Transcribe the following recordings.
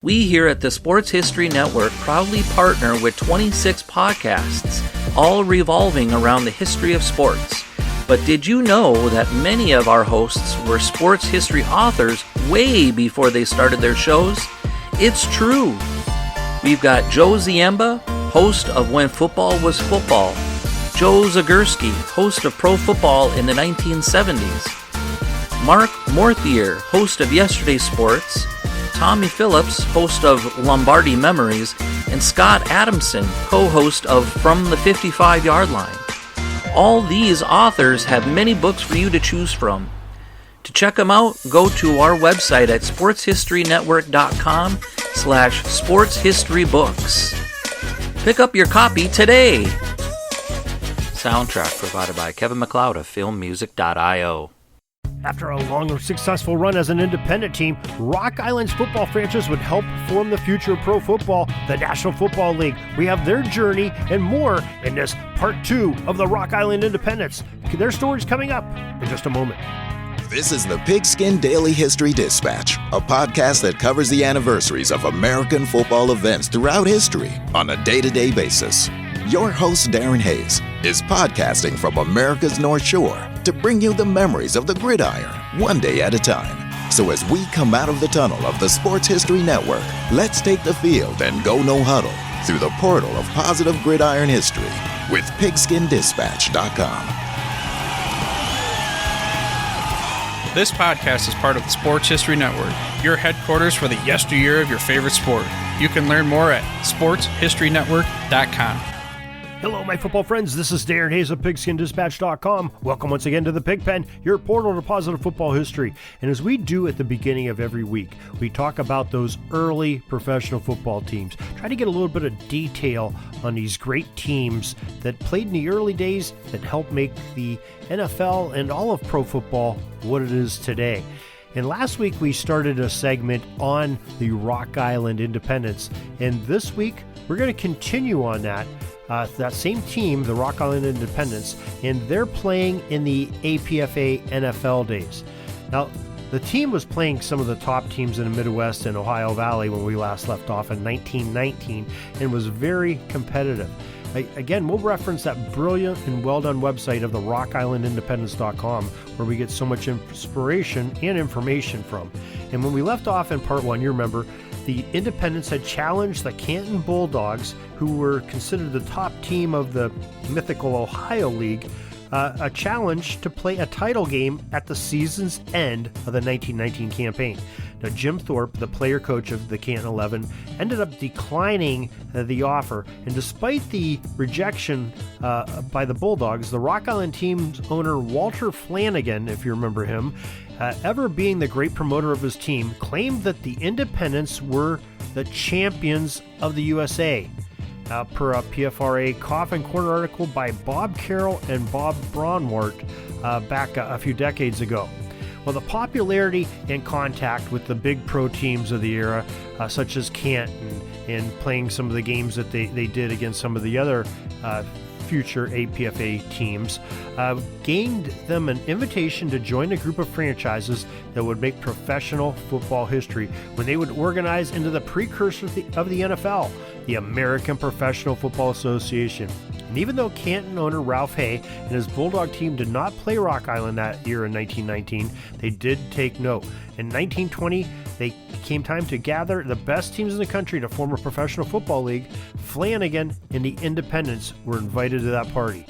We here at the Sports History Network proudly partner with 26 podcasts, all revolving around the history of sports. But did you know that many of our hosts were sports history authors way before they started their shows? It's true. We've got Joe Ziemba, host of When Football Was Football, Joe Zagurski, host of Pro Football in the 1970s, Mark Morthier, host of Yesterday's Sports, Tommy Phillips, host of Lombardi Memories, and Scott Adamson, co-host of From the 55-Yard Line. All these authors have many books for you to choose from. To check them out, go to our website at sportshistorynetwork.com/sportshistorybooks. Pick up your copy today. Soundtrack provided by Kevin MacLeod of filmmusic.io. After a long and successful run as an independent team, Rock Island's football franchise would help form the future of pro football, the National Football League. We have their journey and more in this part 2 of the Rock Island Independence. Their story's coming up in just a moment. This is the Pigskin Daily History Dispatch, a podcast that covers the anniversaries of American football events throughout history on a day-to-day basis. Your host, Darren Hayes, is podcasting from America's North Shore to bring you the memories of the gridiron, one day at a time. So as we come out of the tunnel of the Sports History Network, let's take the field and go no huddle through the portal of positive gridiron history with PigskinDispatch.com. This podcast is part of the Sports History Network, your headquarters for the yesteryear of your favorite sport. You can learn more at sportshistorynetwork.com. Hello, my football friends. This is Darren Hayes of PigskinDispatch.com. Welcome once again to the Pigpen, your portal to positive football history. And as we do at the beginning of every week, we talk about those early professional football teams. Try to get a little bit of detail on these great teams that played in the early days that helped make the NFL and all of pro football what it is today. And last week we started a segment on the Rock Island Independence. And this week we're going to continue on that same team, the Rock Island Independence, and they're playing in the APFA NFL days. Now, the team was playing some of the top teams in the Midwest and Ohio Valley when we last left off in 1919 and was very competitive. Again, we'll reference that brilliant and well-done website of the rockislandindependence.com where we get so much inspiration and information from. And when we left off in part 1, you remember, the Independents had challenged the Canton Bulldogs, who were considered the top team of the mythical Ohio League, a challenge to play a title game at the season's end of the 1919 campaign. Now, Jim Thorpe, the player coach of the Canton 11, ended up declining the offer, and despite the rejection by the Bulldogs, the Rock Island team's owner, Walter Flanagan, if you remember him, ever being the great promoter of his team, claimed that the Independents were the champions of the USA. Per a PFRA Coffin Corner article by Bob Carroll and Bob Braunwart back a few decades ago. Well, the popularity and contact with the big pro teams of the era, such as Canton, and playing some of the games that they did against some of the other future APFA teams, gained them an invitation to join a group of franchises that would make professional football history when they would organize into the precursor of the NFL, the American Professional Football Association. And even though Canton owner Ralph Hay and his Bulldog team did not play Rock Island that year in 1919, they did take note. In 1920, they came time to gather the best teams in the country to form a professional football league. Flanagan and the Independents were invited to that party.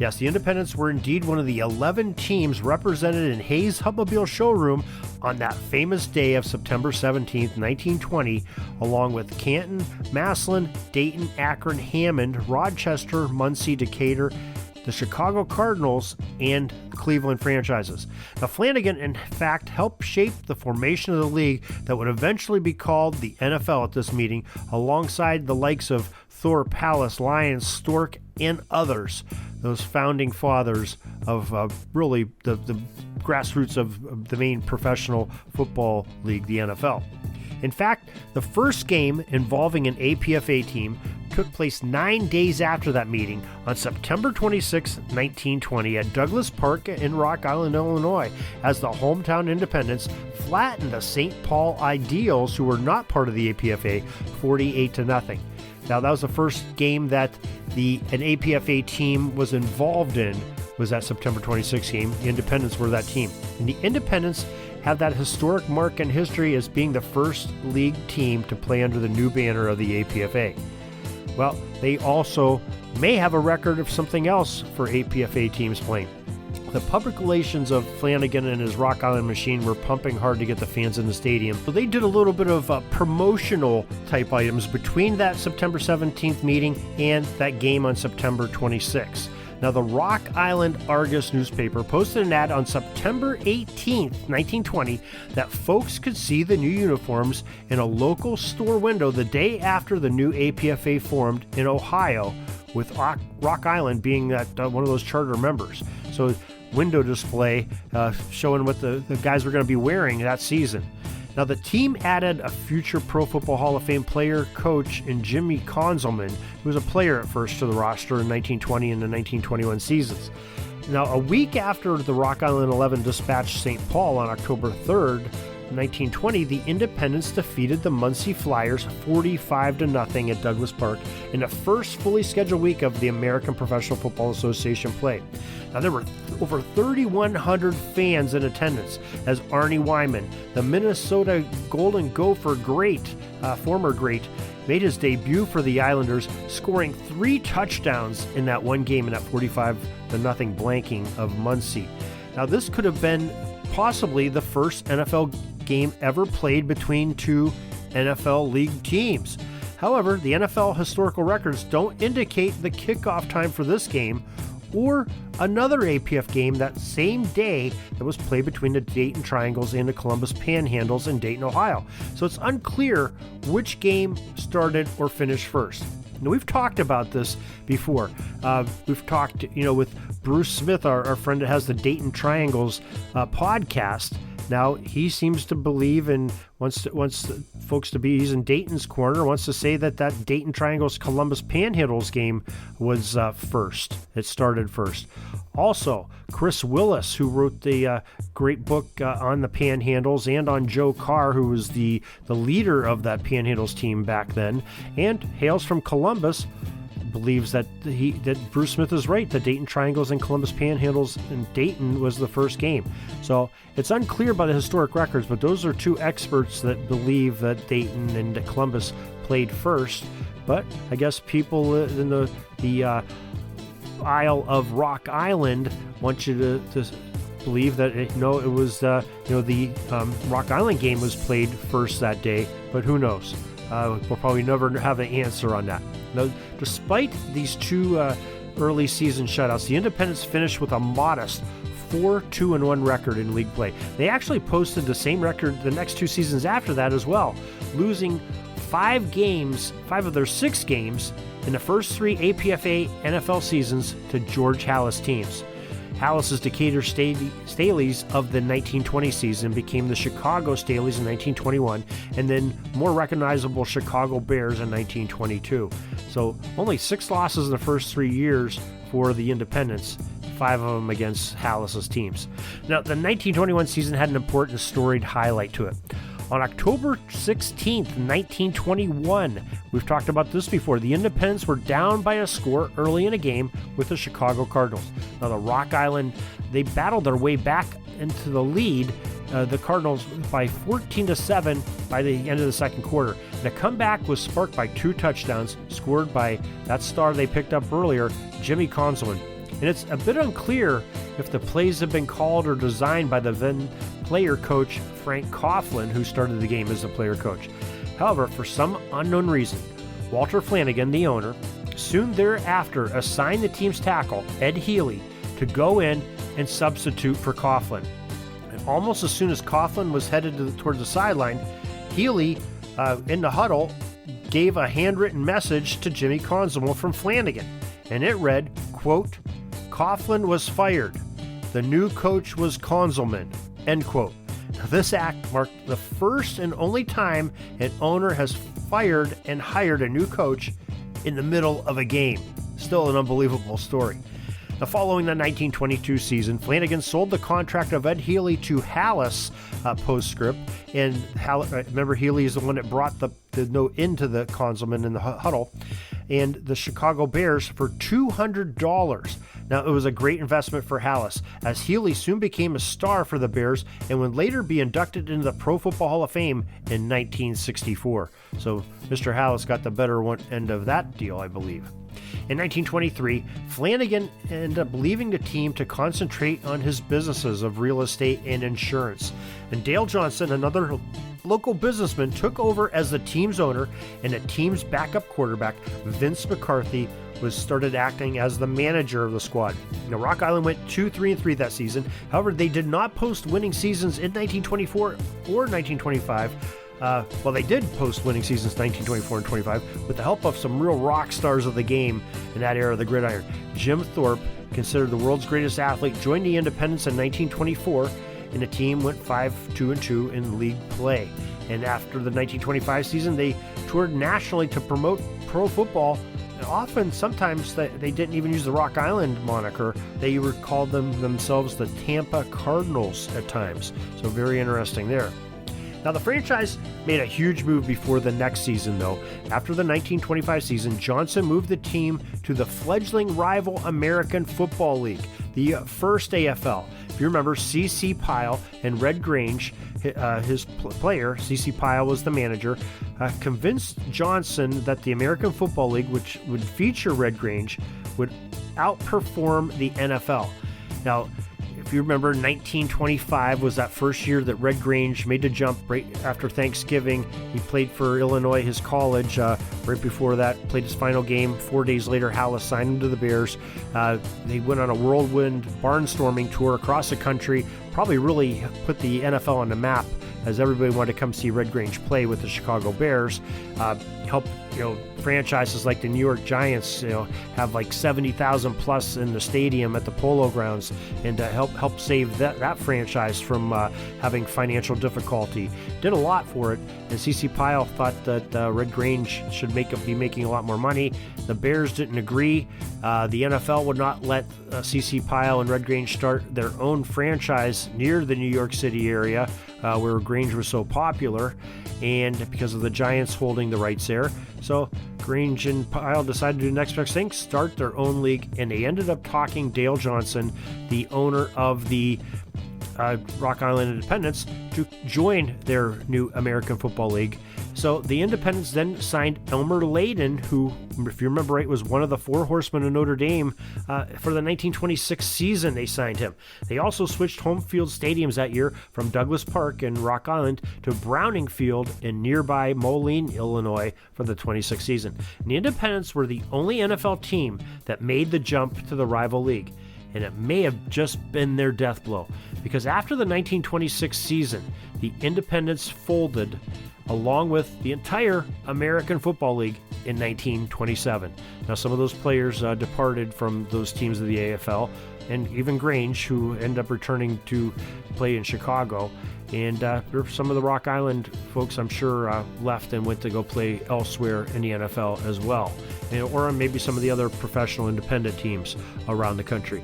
Yes, the Independents were indeed one of the 11 teams represented in Hayes Hubmobile Showroom on that famous day of September 17th, 1920, along with Canton, Massillon, Dayton, Akron, Hammond, Rochester, Muncie, Decatur, the Chicago Cardinals, and Cleveland franchises. Now, Flanagan, in fact, helped shape the formation of the league that would eventually be called the NFL at this meeting, alongside the likes of Thor, Palace, Lions, Stork, and others, those founding fathers of really the grassroots of the main professional football league, the NFL. In fact, the first game involving an APFA team took place 9 days after that meeting on September 26, 1920 at Douglas Park in Rock Island, Illinois, as the hometown Independents flattened the St. Paul Ideals, who were not part of the APFA, 48-0. Now, that was the first game that an APFA team was involved in, was that September 26 game. The Independents were that team. And the Independents have that historic mark in history as being the first league team to play under the new banner of the APFA. Well, they also may have a record of something else for APFA teams playing. The public relations of Flanagan and his Rock Island machine were pumping hard to get the fans in the stadium. So they did a little bit of promotional type items between that September 17th meeting and that game on September 26th. Now, the Rock Island Argus newspaper posted an ad on September 18th, 1920, that folks could see the new uniforms in a local store window the day after the new APFA formed in Ohio, with Rock Island being that one of those charter members. So, window display showing what the guys were going to be wearing that season. Now, the team added a future Pro Football Hall of Fame player, coach, and Jimmy Konzelman, who was a player at first, to the roster in 1920 and the 1921 seasons. Now, a week after the Rock Island 11 dispatched St. Paul on October 3rd, 1920, the Independents defeated the Muncie Flyers 45-0 at Douglas Park in the first fully scheduled week of the American Professional Football Association play. Now, there were over 3,100 fans in attendance as Arnie Wyman, the Minnesota Golden Gopher former great, made his debut for the Islanders, scoring 3 touchdowns in that one game in that 45-0 blanking of Muncie. Now, this could have been possibly the first NFL game ever played between two NFL league teams. However, the NFL historical records don't indicate the kickoff time for this game or another APF game that same day that was played between the Dayton Triangles and the Columbus Panhandles in Dayton, Ohio. So it's unclear which game started or finished first. Now, we've talked about this before. We've talked, with Bruce Smith, our friend that has the Dayton Triangles podcast. Now, he seems to believe and wants folks to be, he's in Dayton's corner, wants to say that Dayton Triangles Columbus Panhandles game was first. It started first. Also, Chris Willis, who wrote the great book on the Panhandles and on Joe Carr, who was the leader of that Panhandles team back then, and hails from Columbus, believes that Bruce Smith is right. The Dayton Triangles and Columbus Panhandles in Dayton was the first game. So it's unclear by the historic records, but those are two experts that believe that Dayton and Columbus played first. But I guess people in the Isle of Rock Island want you to believe that it was the Rock Island game was played first that day. But who knows? We'll probably never have an answer on that. Now, despite these two early season shutouts, the Independents finished with a modest 4-2-1 record in league play. They actually posted the same record the next 2 seasons after that as well, losing 5 of their 6 games in the first 3 APFA NFL seasons to George Halas teams. Halas's Decatur Staleys of the 1920 season became the Chicago Staleys in 1921, and then more recognizable Chicago Bears in 1922. So only 6 losses in the first 3 years for the Independents, 5 of them against Halas's teams. Now, the 1921 season had an important storied highlight to it. On October 16th, 1921, we've talked about this before, the Independents were down by a score early in a game with the Chicago Cardinals. Now, the Rock Island, they battled their way back into the lead, the Cardinals, by 14-7 by the end of the second quarter. The comeback was sparked by 2 touchdowns scored by that star they picked up earlier, Jimmy Konzelman. And it's a bit unclear if the plays have been called or designed by the then player coach Frank Coughlin, who started the game as the player coach. However, for some unknown reason, Walter Flanagan, the owner, soon thereafter assigned the team's tackle, Ed Healy, to go in and substitute for Coughlin. And almost as soon as Coughlin was headed towards the sideline, Healy, in the huddle, gave a handwritten message to Jimmy Konzelman from Flanagan. And it read, quote, "Coughlin was fired. The new coach was Konzelman," end quote. Now, this act marked the first and only time an owner has fired and hired a new coach in the middle of a game. Still an unbelievable story. Now, following the 1922 season, Flanagan sold the contract of Ed Healy to Halas postscript, and remember Healy is the one that brought the note into the consulman in the huddle, and the Chicago Bears for $200. Now, it was a great investment for Halas, as Healy soon became a star for the Bears and would later be inducted into the Pro Football Hall of Fame in 1964. So Mr. Halas got the better end of that deal, I believe. In 1923, Flanagan ended up leaving the team to concentrate on his businesses of real estate and insurance. And Dale Johnson, another local businessman, took over as the team's owner, and the team's backup quarterback, Vince McCarthy, started acting as the manager of the squad. Now, Rock Island went 2-3-3 that season. However, they did not post winning seasons in 1924 or 1925. Well, they did post winning seasons 1924 and 25 with the help of some real rock stars of the game in that era of the gridiron. Jim Thorpe, considered the world's greatest athlete, joined the Independents in 1924, and the team went 5-2-2 in league play. And after the 1925 season, they toured nationally to promote pro football. And often, sometimes they didn't even use the Rock Island moniker. They called themselves the Tampa Cardinals at times. So very interesting there. Now, the franchise made a huge move before the next season, though. After the 1925 season, Johnson moved the team to the fledgling rival American Football League, the first AFL. If you remember, C.C. Pyle and Red Grange, his player, C.C. Pyle was the manager, convinced Johnson that the American Football League, which would feature Red Grange, would outperform the NFL. Now, if you remember, 1925 was that first year that Red Grange made the jump right after Thanksgiving. He played for Illinois, his college. Right before that, played his final game. 4 days later, Halas signed him to the Bears. They went on a whirlwind barnstorming tour across the country, probably really put the NFL on the map as everybody wanted to come see Red Grange play with the Chicago Bears. Helped, franchises like the New York Giants, have like 70,000 plus in the stadium at the Polo Grounds, and help save that franchise from having financial difficulty. Did a lot for it, and C.C. Pyle thought that Red Grange should be making a lot more money. The Bears didn't agree. The NFL would not let C.C. Pyle and Red Grange start their own franchise near the New York City area where Grange was so popular, and because of the Giants holding the rights there. So Grange and Pyle decided to do the next best thing, start their own league, and they ended up talking Dale Johnson, the owner of the Rock Island Independents, to join their new American Football League. So the Independents then signed Elmer Layden, who, if you remember right, was one of the Four Horsemen of Notre Dame. For the 1926 season, they signed him. They also switched home field stadiums that year from Douglas Park in Rock Island to Browning Field in nearby Moline, Illinois for the 26th season. And the Independents were the only NFL team that made the jump to the rival league. And it may have just been their death blow, because after the 1926 season, the Independents folded along with the entire American Football League in 1927. Now, some of those players departed from those teams of the AFL, and even Grange, who ended up returning to play in Chicago. And some of the Rock Island folks, I'm sure, left and went to go play elsewhere in the NFL as well, or maybe some of the other professional independent teams around the country.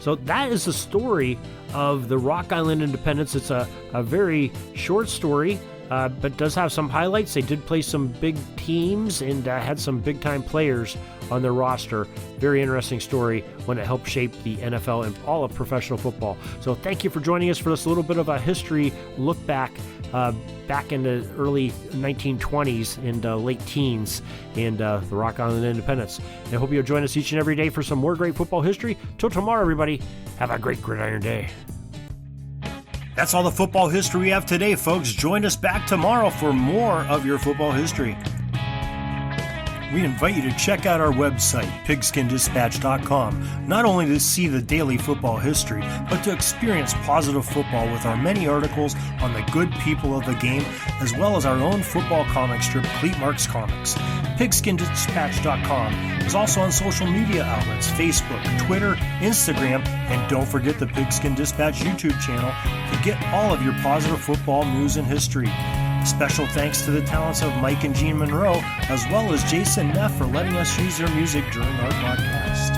So that is the story of the Rock Island Independents. It's a very short story, but does have some highlights. They did play some big teams and had some big-time players on their roster. Very interesting story, one that helped shape the NFL and all of professional football. So thank you for joining us for this little bit of a history look back in the early 1920s and late teens and the Rock Island Independents. I hope you'll join us each and every day for some more great football history. Till tomorrow, everybody, have a great Gridiron Day. That's all the football history we have today, folks. Join us back tomorrow for more of your football history. we invite you to check out our website, pigskindispatch.com, not only to see the daily football history, but to experience positive football with our many articles on the good people of the game, as well as our own football comic strip, Cleat Marks Comics. Pigskindispatch.com is also on social media outlets, Facebook, Twitter, Instagram, and don't forget the Pigskin Dispatch YouTube channel to get all of your positive football news and history. Special thanks to the talents of Mike and Gene Monroe, as well as Jason Neff for letting us use their music during our podcast.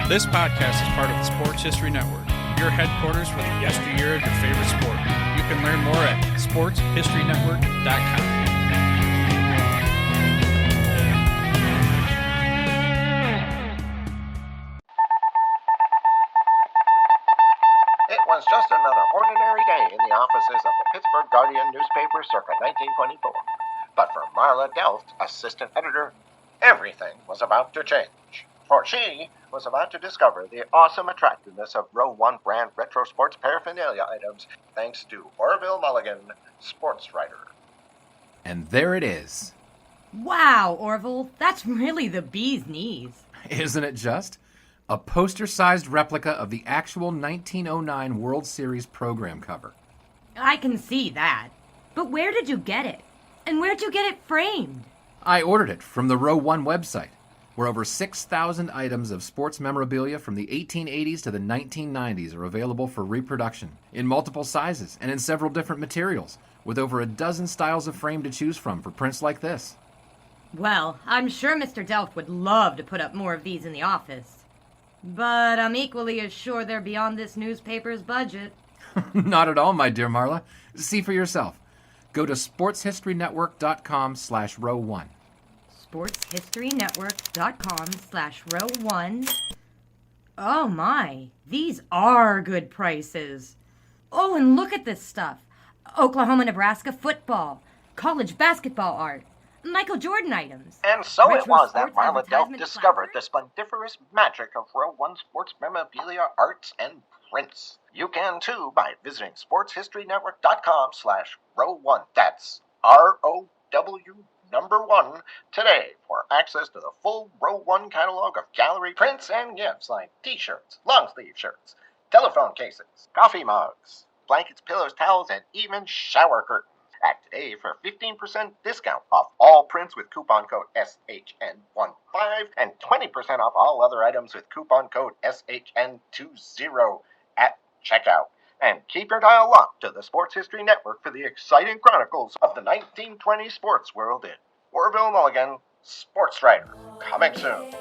This podcast is part of the Sports History Network, your headquarters for the yesteryear of your favorite sport. You can learn more at sportshistorynetwork.com. It was just another ordinary day in the offices of the Pittsburgh Guardian newspaper circa 1924. But for Marla Delft, assistant editor, everything was about to change. For she was about to discover the awesome attractiveness of Row 1 brand retro sports paraphernalia items thanks to Orville Mulligan, sports writer. And there it is. Wow, Orville, that's really the bee's knees. Isn't it just? A poster-sized replica of the actual 1909 World Series program cover. I can see that. But where did you get it? And where'd you get it framed? I ordered it from the Row 1 website, where over 6,000 items of sports memorabilia from the 1880s to the 1990s are available for reproduction, in multiple sizes and in several different materials, with over a dozen styles of frame to choose from for prints like this. Well, I'm sure Mr. Delft would love to put up more of these in the office. But I'm equally as sure they're beyond this newspaper's budget. Not at all, my dear Marla. See for yourself. Go to sportshistorynetwork.com/row1. sportshistorynetwork.com/row1. Oh my, these are good prices. Oh, and look at this stuff. Oklahoma-Nebraska football, college basketball art, Michael Jordan items. And so it retro was that sports Marla Delft advertisement discovered the placards. splendiferous magic of Row 1 sports memorabilia, arts, and prints. You can too by visiting sportshistorynetwork.com/row1. That's ROW1 today for access to the full Row 1 catalog of gallery prints and gifts like t-shirts, long-sleeve shirts, telephone cases, coffee mugs, blankets, pillows, towels, and even shower curtains. Act today for 15% discount off all prints with coupon code SHN15 and 20% off all other items with coupon code SHN20 at checkout. And keep your dial locked to the Sports History Network for the exciting chronicles of the 1920 sports world in Orville Mulligan, sports writer. Coming soon.